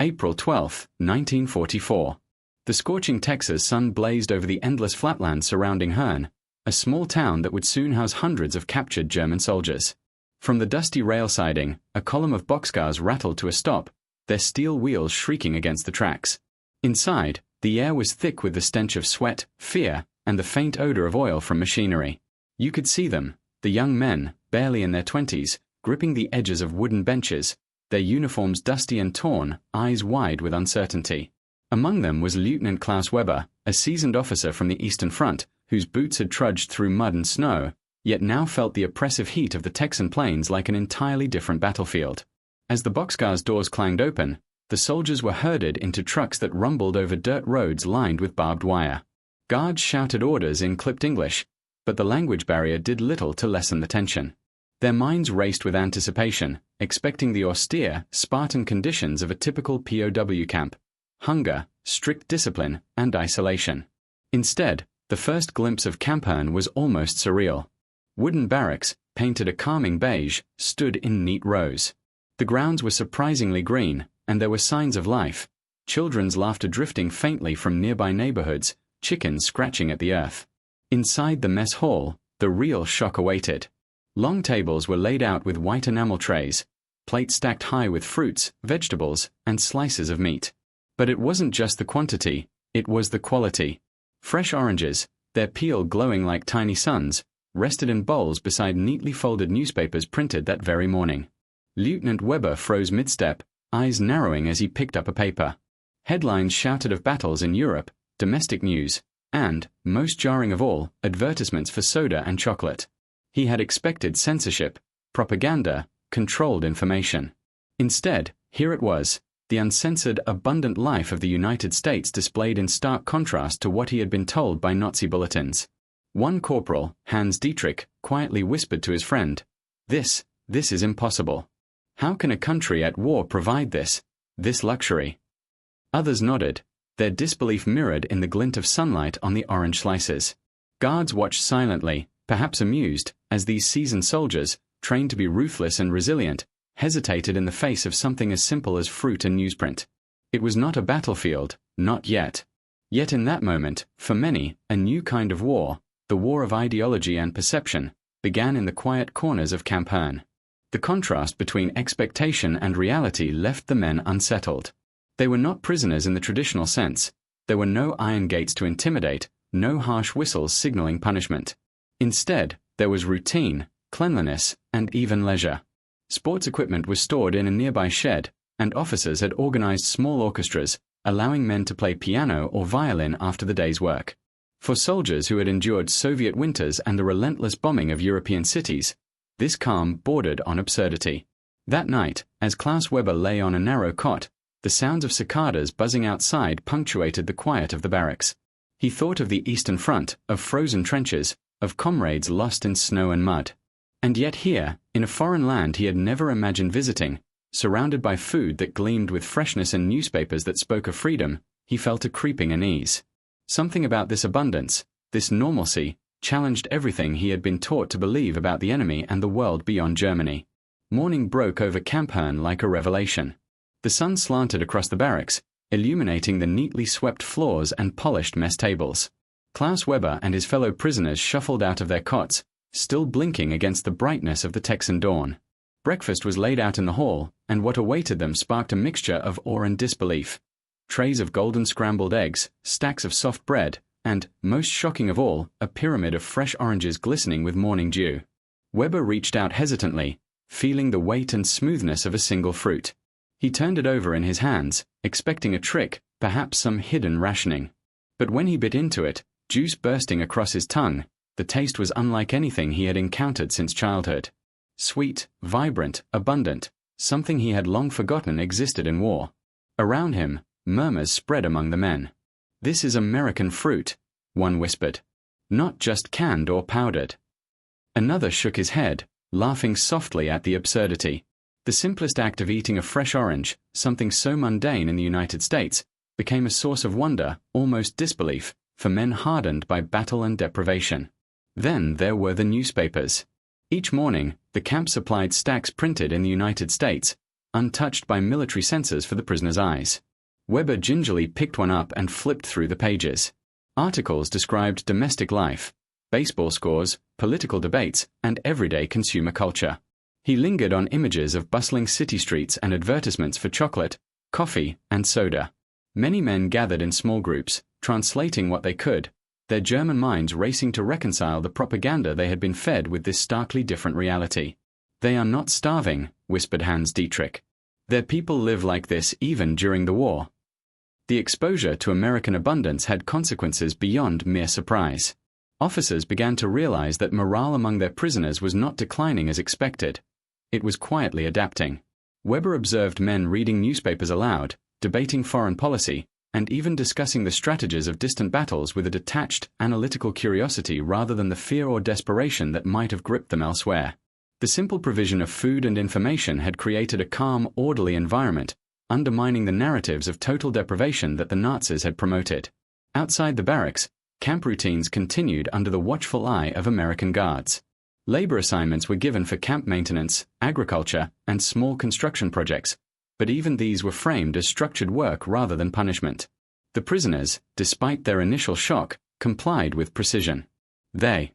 April 12, 1944. The scorching Texas sun blazed over the endless flatlands surrounding Hearne, a small town that would soon house hundreds of captured German soldiers. From the dusty rail siding, a column of boxcars rattled to a stop, their steel wheels shrieking against the tracks. Inside, the air was thick with the stench of sweat, fear, and the faint odor of oil from machinery. You could see them, the young men, barely in their 20s, gripping the edges of wooden benches, their uniforms dusty and torn, eyes wide with uncertainty. Among them was Lieutenant Klaus Weber, a seasoned officer from the Eastern Front, whose boots had trudged through mud and snow, yet now felt the oppressive heat of the Texan plains like an entirely different battlefield. As the boxcars' doors clanged open, the soldiers were herded into trucks that rumbled over dirt roads lined with barbed wire. Guards shouted orders in clipped English, but the language barrier did little to lessen the tension. Their minds raced with anticipation, expecting the austere, Spartan conditions of a typical POW camp: hunger, strict discipline, and isolation. Instead, the first glimpse of Camp Hearne was almost surreal. Wooden barracks, painted a calming beige, stood in neat rows. The grounds were surprisingly green, and there were signs of life: children's laughter drifting faintly from nearby neighborhoods, chickens scratching at the earth. Inside the mess hall, the real shock awaited. Long tables were laid out with white enamel trays, plates stacked high with fruits, vegetables, and slices of meat. But it wasn't just the quantity, it was the quality. Fresh oranges, their peel glowing like tiny suns, rested in bowls beside neatly folded newspapers printed that very morning. Lieutenant Weber froze mid-step, eyes narrowing as he picked up a paper. Headlines shouted of battles in Europe, domestic news, and, most jarring of all, advertisements for soda and chocolate. He had expected censorship, propaganda, controlled information. Instead, here it was, the uncensored, abundant life of the United States displayed in stark contrast to what he had been told by Nazi bulletins. One corporal, Hans Dietrich, quietly whispered to his friend, This is impossible. How can a country at war provide this luxury?" Others nodded, their disbelief mirrored in the glint of sunlight on the orange slices. Guards watched silently, perhaps amused, as these seasoned soldiers, trained to be ruthless and resilient, hesitated in the face of something as simple as fruit and newsprint. It was not a battlefield, not yet. Yet in that moment, for many, a new kind of war, the war of ideology and perception, began in the quiet corners of Camp Hearne. The contrast between expectation and reality left the men unsettled. They were not prisoners in the traditional sense. There were no iron gates to intimidate, no harsh whistles signaling punishment. Instead, there was routine, cleanliness, and even leisure. Sports equipment was stored in a nearby shed, and officers had organized small orchestras, allowing men to play piano or violin after the day's work. For soldiers who had endured Soviet winters and the relentless bombing of European cities, this calm bordered on absurdity. That night, as Klaus Weber lay on a narrow cot, the sounds of cicadas buzzing outside punctuated the quiet of the barracks. He thought of the Eastern Front, of frozen trenches, of comrades lost in snow and mud. And yet here, in a foreign land he had never imagined visiting, surrounded by food that gleamed with freshness and newspapers that spoke of freedom, he felt a creeping unease. Something about this abundance, this normalcy, challenged everything he had been taught to believe about the enemy and the world beyond Germany. Morning broke over Camp Hearne like a revelation. The sun slanted across the barracks, illuminating the neatly swept floors and polished mess tables. Klaus Weber and his fellow prisoners shuffled out of their cots, still blinking against the brightness of the Texan dawn. Breakfast was laid out in the hall, and what awaited them sparked a mixture of awe and disbelief. Trays of golden scrambled eggs, stacks of soft bread, and, most shocking of all, a pyramid of fresh oranges glistening with morning dew. Weber reached out hesitantly, feeling the weight and smoothness of a single fruit. He turned it over in his hands, expecting a trick, perhaps some hidden rationing. But when he bit into it, juice bursting across his tongue, the taste was unlike anything he had encountered since childhood. Sweet, vibrant, abundant, something he had long forgotten existed in war. Around him, murmurs spread among the men. "This is American fruit," one whispered. "Not just canned or powdered." Another shook his head, laughing softly at the absurdity. The simplest act of eating a fresh orange, something so mundane in the United States, became a source of wonder, almost disbelief, for men hardened by battle and deprivation. Then there were the newspapers. Each morning, the camp supplied stacks printed in the United States, untouched by military censors for the prisoner's eyes. Weber gingerly picked one up and flipped through the pages. Articles described domestic life, baseball scores, political debates, and everyday consumer culture. He lingered on images of bustling city streets and advertisements for chocolate, coffee, and soda. Many men gathered in small groups, translating what they could, their German minds racing to reconcile the propaganda they had been fed with this starkly different reality. "They are not starving," whispered Hans Dietrich. "Their people live like this even during the war." The exposure to American abundance had consequences beyond mere surprise. Officers began to realize that morale among their prisoners was not declining as expected. It was quietly adapting. Weber observed men reading newspapers aloud, debating foreign policy, and even discussing the strategies of distant battles with a detached, analytical curiosity rather than the fear or desperation that might have gripped them elsewhere. The simple provision of food and information had created a calm, orderly environment, undermining the narratives of total deprivation that the Nazis had promoted. Outside the barracks, camp routines continued under the watchful eye of American guards. Labor assignments were given for camp maintenance, agriculture, and small construction projects, but even these were framed as structured work rather than punishment. The prisoners, despite their initial shock, complied with precision. They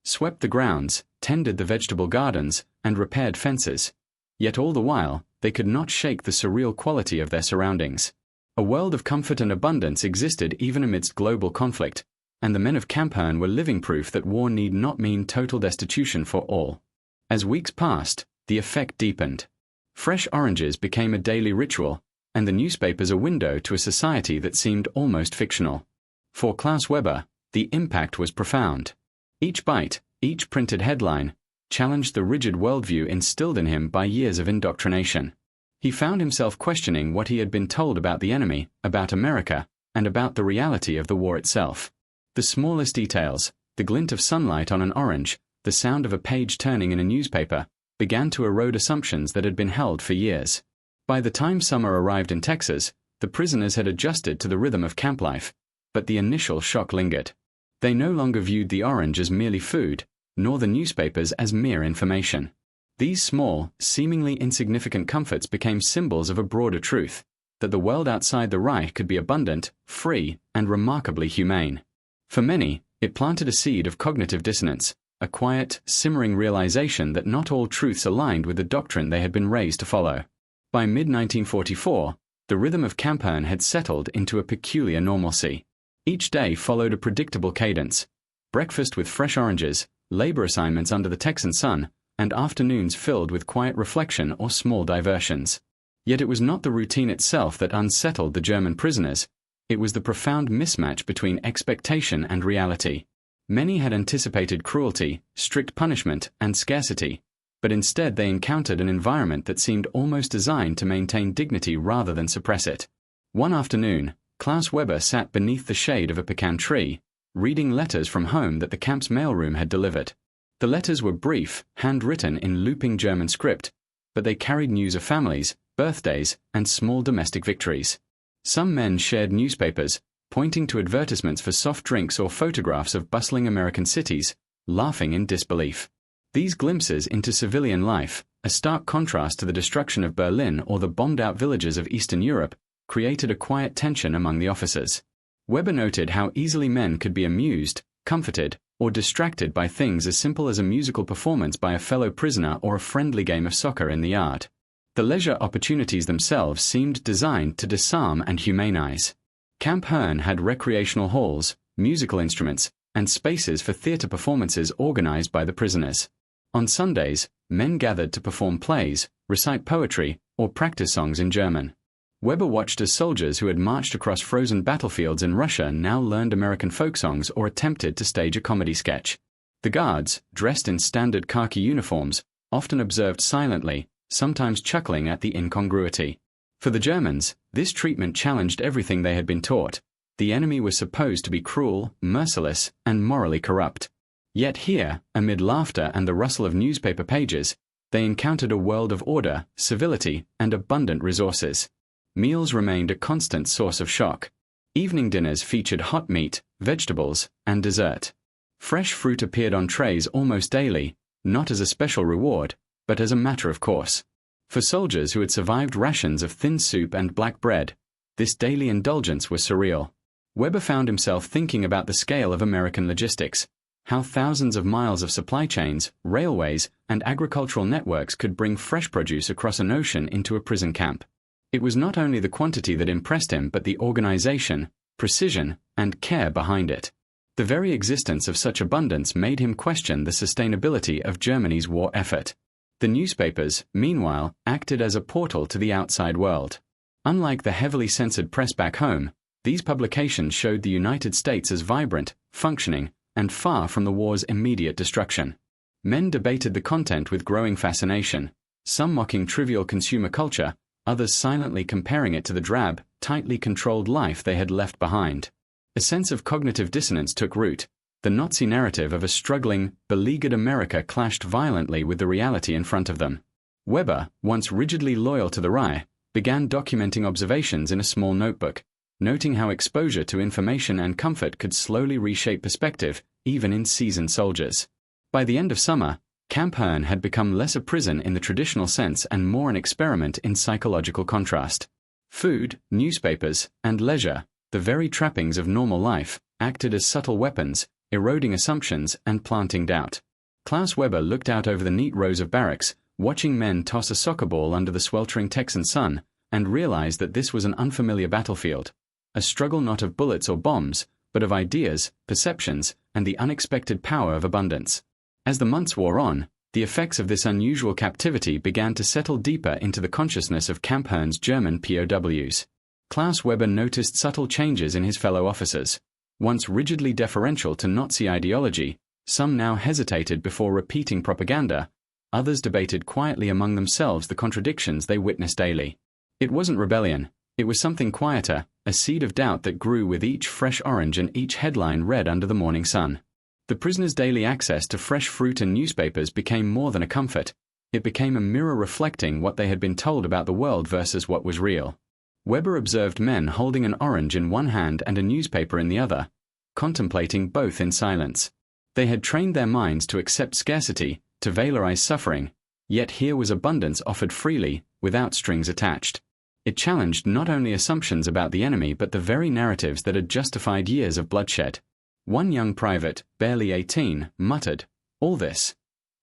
swept the grounds, tended the vegetable gardens, and repaired fences. Yet all the while, they could not shake the surreal quality of their surroundings. A world of comfort and abundance existed even amidst global conflict, and the men of Camp Hearne were living proof that war need not mean total destitution for all. As weeks passed, the effect deepened. Fresh oranges became a daily ritual, and the newspapers a window to a society that seemed almost fictional. For Klaus Weber, the impact was profound. Each bite, each printed headline, challenged the rigid worldview instilled in him by years of indoctrination. He found himself questioning what he had been told about the enemy, about America, and about the reality of the war itself. The smallest details, the glint of sunlight on an orange, the sound of a page turning in a newspaper, began to erode assumptions that had been held for years. By the time summer arrived in Texas, the prisoners had adjusted to the rhythm of camp life, but the initial shock lingered. They no longer viewed the orange as merely food, nor the newspapers as mere information. These small, seemingly insignificant comforts became symbols of a broader truth, that the world outside the Reich could be abundant, free, and remarkably humane. For many, it planted a seed of cognitive dissonance, a quiet, simmering realization that not all truths aligned with the doctrine they had been raised to follow. By mid-1944, the rhythm of Camp Hearne had settled into a peculiar normalcy. Each day followed a predictable cadence: breakfast with fresh oranges, labor assignments under the Texan sun, and afternoons filled with quiet reflection or small diversions. Yet it was not the routine itself that unsettled the German prisoners. It was the profound mismatch between expectation and reality. Many had anticipated cruelty, strict punishment, and scarcity, but instead they encountered an environment that seemed almost designed to maintain dignity rather than suppress it. One afternoon, Klaus Weber sat beneath the shade of a pecan tree, reading letters from home that the camp's mailroom had delivered. The letters were brief, handwritten in looping German script, but they carried news of families, birthdays, and small domestic victories. Some men shared newspapers, pointing to advertisements for soft drinks or photographs of bustling American cities, laughing in disbelief. These glimpses into civilian life, a stark contrast to the destruction of Berlin or the bombed-out villages of Eastern Europe, created a quiet tension among the officers. Weber noted how easily men could be amused, comforted, or distracted by things as simple as a musical performance by a fellow prisoner or a friendly game of soccer in the yard. The leisure opportunities themselves seemed designed to disarm and humanize. Camp Hearne had recreational halls, musical instruments, and spaces for theater performances organized by the prisoners. On Sundays, men gathered to perform plays, recite poetry, or practice songs in German. Weber watched as soldiers who had marched across frozen battlefields in Russia now learned American folk songs or attempted to stage a comedy sketch. The guards, dressed in standard khaki uniforms, often observed silently, sometimes chuckling at the incongruity. For the Germans, this treatment challenged everything they had been taught. The enemy was supposed to be cruel, merciless, and morally corrupt. Yet here, amid laughter and the rustle of newspaper pages, they encountered a world of order, civility, and abundant resources. Meals remained a constant source of shock. Evening dinners featured hot meat, vegetables, and dessert. Fresh fruit appeared on trays almost daily, not as a special reward, but as a matter of course. For soldiers who had survived rations of thin soup and black bread, this daily indulgence was surreal. Weber found himself thinking about the scale of American logistics, how thousands of miles of supply chains, railways, and agricultural networks could bring fresh produce across an ocean into a prison camp. It was not only the quantity that impressed him but the organization, precision, and care behind it. The very existence of such abundance made him question the sustainability of Germany's war effort. The newspapers, meanwhile, acted as a portal to the outside world. Unlike the heavily censored press back home, these publications showed the United States as vibrant, functioning, and far from the war's immediate destruction. Men debated the content with growing fascination, some mocking trivial consumer culture, others silently comparing it to the drab, tightly controlled life they had left behind. A sense of cognitive dissonance took root. The Nazi narrative of a struggling, beleaguered America clashed violently with the reality in front of them. Weber, once rigidly loyal to the Reich, began documenting observations in a small notebook, noting how exposure to information and comfort could slowly reshape perspective, even in seasoned soldiers. By the end of summer, Camp Hearne had become less a prison in the traditional sense and more an experiment in psychological contrast. Food, newspapers, and leisure, the very trappings of normal life, acted as subtle weapons, eroding assumptions and planting doubt. Klaus Weber looked out over the neat rows of barracks, watching men toss a soccer ball under the sweltering Texan sun, and realized that this was an unfamiliar battlefield, a struggle not of bullets or bombs, but of ideas, perceptions, and the unexpected power of abundance. As the months wore on, the effects of this unusual captivity began to settle deeper into the consciousness of Camp Hearne's German POWs. Klaus Weber noticed subtle changes in his fellow officers. Once rigidly deferential to Nazi ideology, some now hesitated before repeating propaganda, others debated quietly among themselves the contradictions they witnessed daily. It wasn't rebellion, it was something quieter, a seed of doubt that grew with each fresh orange and each headline read under the morning sun. The prisoners' daily access to fresh fruit and newspapers became more than a comfort. It became a mirror reflecting what they had been told about the world versus what was real. Weber observed men holding an orange in one hand and a newspaper in the other, contemplating both in silence. They had trained their minds to accept scarcity, to valorize suffering, yet here was abundance offered freely, without strings attached. It challenged not only assumptions about the enemy but the very narratives that had justified years of bloodshed. One young private, barely 18, muttered, "All this,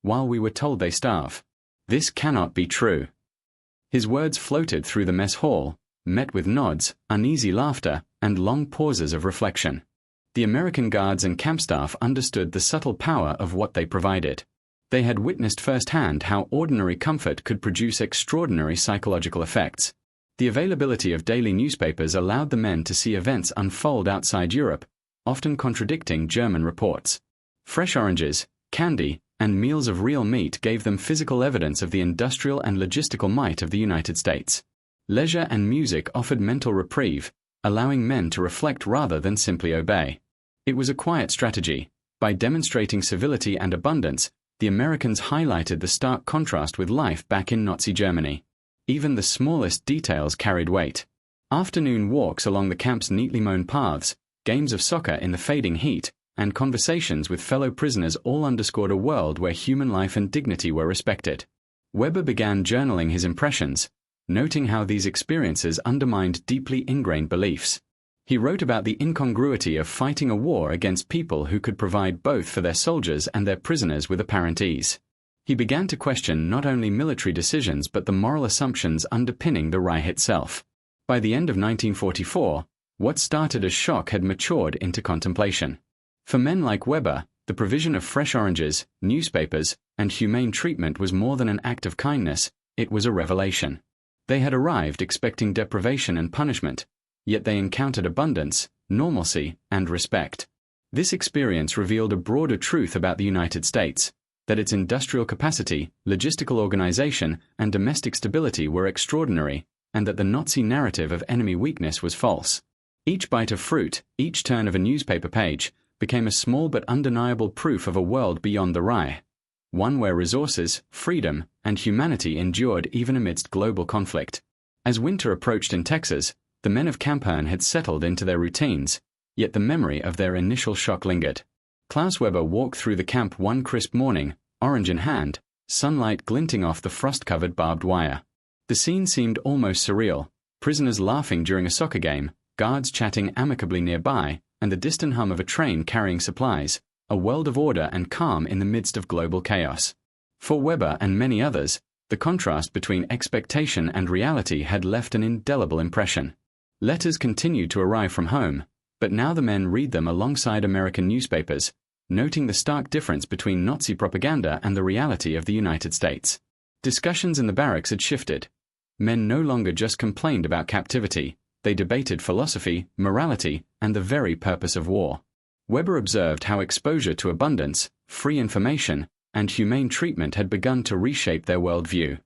while we were told they starve. This cannot be true." His words floated through the mess hall, met with nods, uneasy laughter, and long pauses of reflection. The American guards and camp staff understood the subtle power of what they provided. They had witnessed firsthand how ordinary comfort could produce extraordinary psychological effects. The availability of daily newspapers allowed the men to see events unfold outside Europe, often contradicting German reports. Fresh oranges, candy, and meals of real meat gave them physical evidence of the industrial and logistical might of the United States. Leisure and music offered mental reprieve, allowing men to reflect rather than simply obey. It was a quiet strategy. By demonstrating civility and abundance, the Americans highlighted the stark contrast with life back in Nazi Germany. Even the smallest details carried weight. Afternoon walks along the camp's neatly mown paths, games of soccer in the fading heat, and conversations with fellow prisoners all underscored a world where human life and dignity were respected. Weber began journaling his impressions, noting how these experiences undermined deeply ingrained beliefs. He wrote about the incongruity of fighting a war against people who could provide both for their soldiers and their prisoners with apparent ease. He began to question not only military decisions but the moral assumptions underpinning the Reich itself. By the end of 1944, what started as shock had matured into contemplation. For men like Weber, the provision of fresh oranges, newspapers, and humane treatment was more than an act of kindness, it was a revelation. They had arrived expecting deprivation and punishment, yet they encountered abundance, normalcy, and respect. This experience revealed a broader truth about the United States, that its industrial capacity, logistical organization, and domestic stability were extraordinary, and that the Nazi narrative of enemy weakness was false. Each bite of fruit, each turn of a newspaper page, became a small but undeniable proof of a world beyond the Reich, one where resources, freedom, and humanity endured even amidst global conflict. As winter approached in Texas, the men of Camp Hearne had settled into their routines, yet the memory of their initial shock lingered. Klaus Weber walked through the camp one crisp morning, orange in hand, sunlight glinting off the frost-covered barbed wire. The scene seemed almost surreal, prisoners laughing during a soccer game, guards chatting amicably nearby, and the distant hum of a train carrying supplies, a world of order and calm in the midst of global chaos. For Weber and many others, the contrast between expectation and reality had left an indelible impression. Letters continued to arrive from home, but now the men read them alongside American newspapers, noting the stark difference between Nazi propaganda and the reality of the United States. Discussions in the barracks had shifted. Men no longer just complained about captivity, they debated philosophy, morality, and the very purpose of war. Weber observed how exposure to abundance, free information, and humane treatment had begun to reshape their worldview.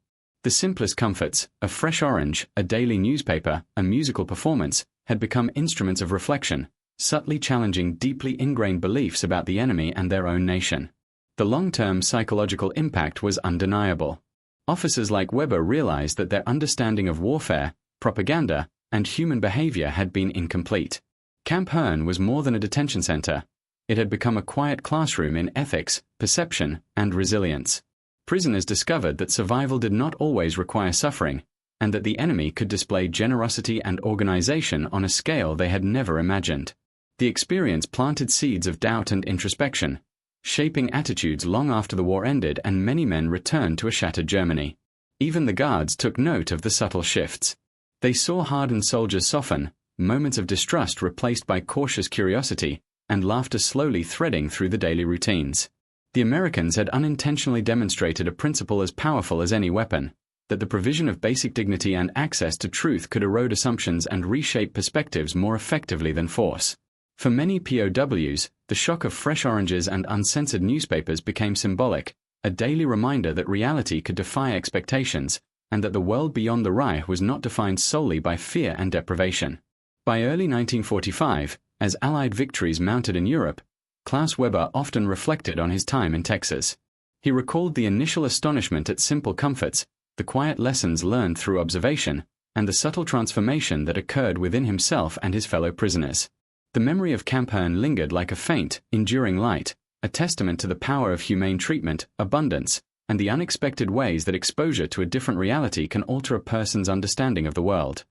The simplest comforts, a fresh orange, a daily newspaper, a musical performance, had become instruments of reflection, subtly challenging deeply ingrained beliefs about the enemy and their own nation. The long-term psychological impact was undeniable. Officers like Weber realized that their understanding of warfare, propaganda, and human behavior had been incomplete. Camp Hearne was more than a detention center. It had become a quiet classroom in ethics, perception, and resilience. Prisoners discovered that survival did not always require suffering, and that the enemy could display generosity and organization on a scale they had never imagined. The experience planted seeds of doubt and introspection, shaping attitudes long after the war ended and many men returned to a shattered Germany. Even the guards took note of the subtle shifts. They saw hardened soldiers soften, moments of distrust replaced by cautious curiosity, and laughter slowly threading through the daily routines. The Americans had unintentionally demonstrated a principle as powerful as any weapon, that the provision of basic dignity and access to truth could erode assumptions and reshape perspectives more effectively than force. For many POWs, the shock of fresh oranges and uncensored newspapers became symbolic, a daily reminder that reality could defy expectations, and that the world beyond the Reich was not defined solely by fear and deprivation. By early 1945, as Allied victories mounted in Europe, Klaus Weber often reflected on his time in Texas. He recalled the initial astonishment at simple comforts, the quiet lessons learned through observation, and the subtle transformation that occurred within himself and his fellow prisoners. The memory of Camp Hearne lingered like a faint, enduring light, a testament to the power of humane treatment, abundance, and the unexpected ways that exposure to a different reality can alter a person's understanding of the world.